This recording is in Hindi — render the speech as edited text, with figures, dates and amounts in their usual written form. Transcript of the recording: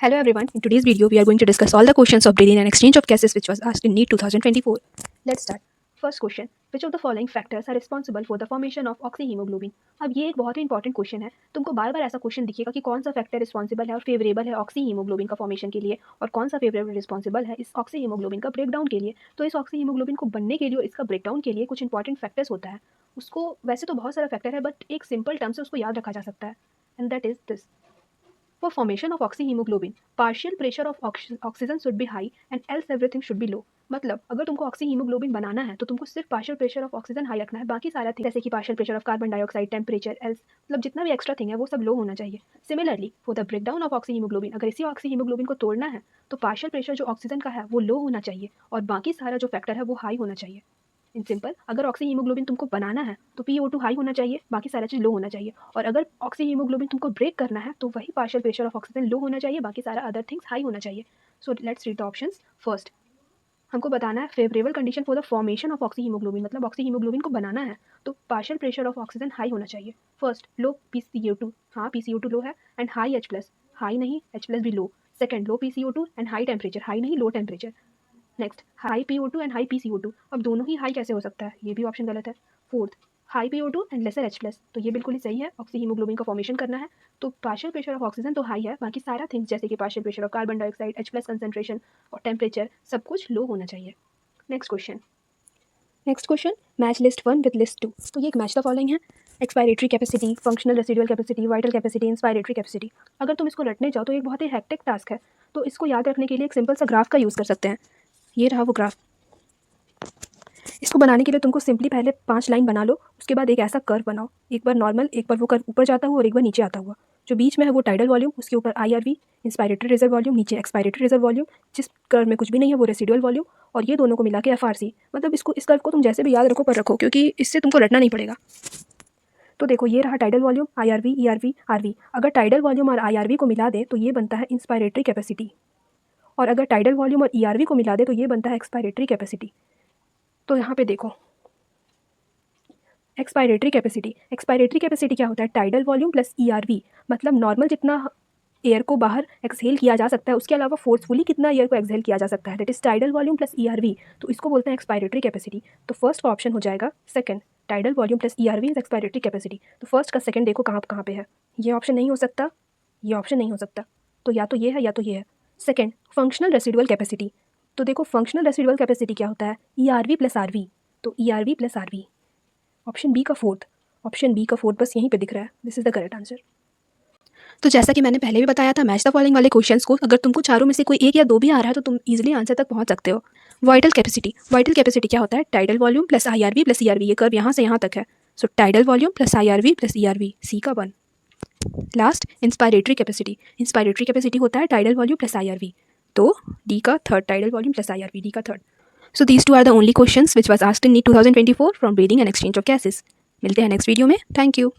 Hello everyone, in today's video we are going to discuss all the questions of breathing and exchange of gases which was asked in NEET 2024. Let's start. First question, which of the following factors are responsible for the formation of oxyhaemoglobin? अब ये एक बहुत ही इंपॉर्टेंट क्वेश्चन है. तुमको बार बार ऐसा क्वेश्चन दिखेगा कि कौन सा फैक्टर रिस्पॉन्सिबल है और फेवरेबल है ऑक्सीहीमोग्लोबिन का फॉर्मेशन के लिए और कौन सा फेवरेबल रिस्पॉन्सिबल है इस ऑक्सीहीमोग्लोबिन का ब्रेकडाउन के लिए. तो इस ऑक्सीहीमोग्लोबिन को बनने के लिए और इसका ब्रेकडाउन के लिए कुछ इंपॉर्टेंट फैक्टर्स होता है. उसको वैसे तो बहुत सारा फैक्टर है बट एक सिंपल टर्म से उसको याद रखा जा सकता है and that is this. For formation of oxyhemoglobin, partial pressure of oxygen should be high and else everything should be low. मतलब अगर तुमको ऑक्सीहीमोग्लोबिन बनाना है तो तुमको सिर्फ partial pressure of oxygen high रखना है, बाकी सारा थिंग जैसे कि partial pressure of carbon dioxide, temperature else मतलब जितना भी एक्स्ट्रा थिंग है वो सब लो होना चाहिए. Similarly for the breakdown of oxyhaemoglobin, अगर इसी ऑक्सीहीमोग्लोबिन को तोड़ना है तो पार्शियल प्रेशर जो ऑक्सीजन का है वो लो होना चाहिए और बाकी सारा जो फैक्टर है वो हाई होना चाहिए. इन सिंपल, अगर ऑक्सीहीमोग्लोबिन तुमको बनाना है तो PO2 हाई होना चाहिए, बाकी सारा चीज़ लो होना चाहिए. और अगर ऑक्सीहीमोग्लोबिन तुमको ब्रेक करना है तो वही partial pressure of oxygen low होना चाहिए, बाकी सारा अदर थिंग्स हाई होना चाहिए. So let's read the options. First, हमको बताना है favourable condition for the formation of oxyhaemoglobin, मतलब ऑक्सीहीमोग्लोबिन को बनाना है तो partial pressure of oxygen high होना चाहिए. फर्स्ट, लो PCO2, हाँ PCO2 लो है एंड हाई H+, हाई नहीं H+ भी low. Second, low PCO2 and high temperature, high नहीं low temperature. Next, high PO2 and high PCO2, अब दोनों ही हाई कैसे हो सकता है, ये भी ऑप्शन गलत है. Fourth, high PO2 and lesser H+, तो ये बिल्कुल ही सही है. ऑक्सीहीमोग्लोबिन का फॉर्मेशन करना है तो पार्शियल प्रेशर ऑफ ऑक्सीजन तो हाई है, बाकी सारा थिंग्स जैसे कि partial pressure of carbon dioxide, H+ concentration और टेम्परेचर सब कुछ लो होना चाहिए. Next question, match list 1 with list 2. तो ये एक मैच द फॉलोइंग है. Expiratory capacity, functional residual capacity, vital capacity, inspiratory capacity. अगर तुम इसको रटने जाओ तो एक बहुत ही हेक्टिक टास्क है, तो इसको याद रखने के लिए एक सिंपल सा ग्राफ का यूज़ कर सकते हैं. ये रहा वो ग्राफ. इसको बनाने के लिए तुमको सिंपली पहले 5 लाइन बना लो, उसके बाद एक ऐसा कर्व बनाओ, एक बार नॉर्मल, एक बार वो कर्व ऊपर जाता हुआ और एक बार नीचे आता हुआ. जो बीच में है वो टाइडल वॉल्यूम, उसके ऊपर IRV इंस्पायरेटरी रिजर्व वॉल्यूम, नीचे एक्सपायरेटरी रिजर्व वॉल्यूम, जिस कर्व में कुछ भी नहीं है वो रेसिडुअल वॉल्यूम, और ये दोनों को मिला के FRC. मतलब इस कर्व को तुम जैसे भी याद रखो पर रखो, क्योंकि इससे तुमको रटना नहीं पड़ेगा. तो देखो ये रहा tidal volume, IRV, ERV, RV. अगर टाइडल वॉल्यूम और IRV को मिला दे तो ये बनता है इंस्पायरेटरी कैपेसिटी, और अगर टाइडल वॉल्यूम और ERV को मिला दे तो ये बनता है एक्सपायरेटरी कैपेसिटी. तो यहाँ पे देखो एक्सपायरेटरी कैपेसिटी क्या होता है, टाइडल वॉल्यूम प्लस ERV, मतलब नॉर्मल जितना एयर को बाहर एक्सहेल किया जा सकता है उसके अलावा फोर्सफुली कितना एयर को एक्सहेल किया जा सकता है, that is tidal volume plus ERV. तो इसको बोलते हैं एक्सपायरेटरी कैपेसिटी. तो फर्स्ट का ऑप्शन हो जाएगा second, tidal volume plus ERV is expiratory capacity. तो फर्स्ट का सेकंड देखो कहाँ पे है, ये ऑप्शन नहीं हो सकता, ये ऑप्शन नहीं हो सकता, तो या तो ये है या तो ये है. Second, functional residual capacity. तो देखो फंक्शनल रेसिडुअल कैपेसिटी क्या होता है, ERV प्लस RV. तो ERV plus RV. Option B का फोर्थ बस यहीं पे दिख रहा है. This is the correct answer. तो जैसा कि मैंने पहले भी बताया था, मैच द फॉलोइंग वाले क्वेश्चंस को अगर तुमको चारों में से कोई एक या दो भी आ रहा है तो तुम इजीली आंसर तक पहुंच सकते हो. वाइटल कैपेसिटी क्या होता है, tidal volume plus IRV plus ERV. ये कर्व यहाँ से यहाँ तक है, so tidal volume plus IRV plus ERV, C का 1. लास्ट, इंस्पायरेटरी कैपेसिटी होता है टाइडल वॉल्यूम प्लस IRV, तो डी का third, tidal volume plus IRV, D का third. So these two are the only questions which was asked in NEET 2024 from breathing and exchange of gases. मिलते हैं नेक्स्ट वीडियो में. Thank you.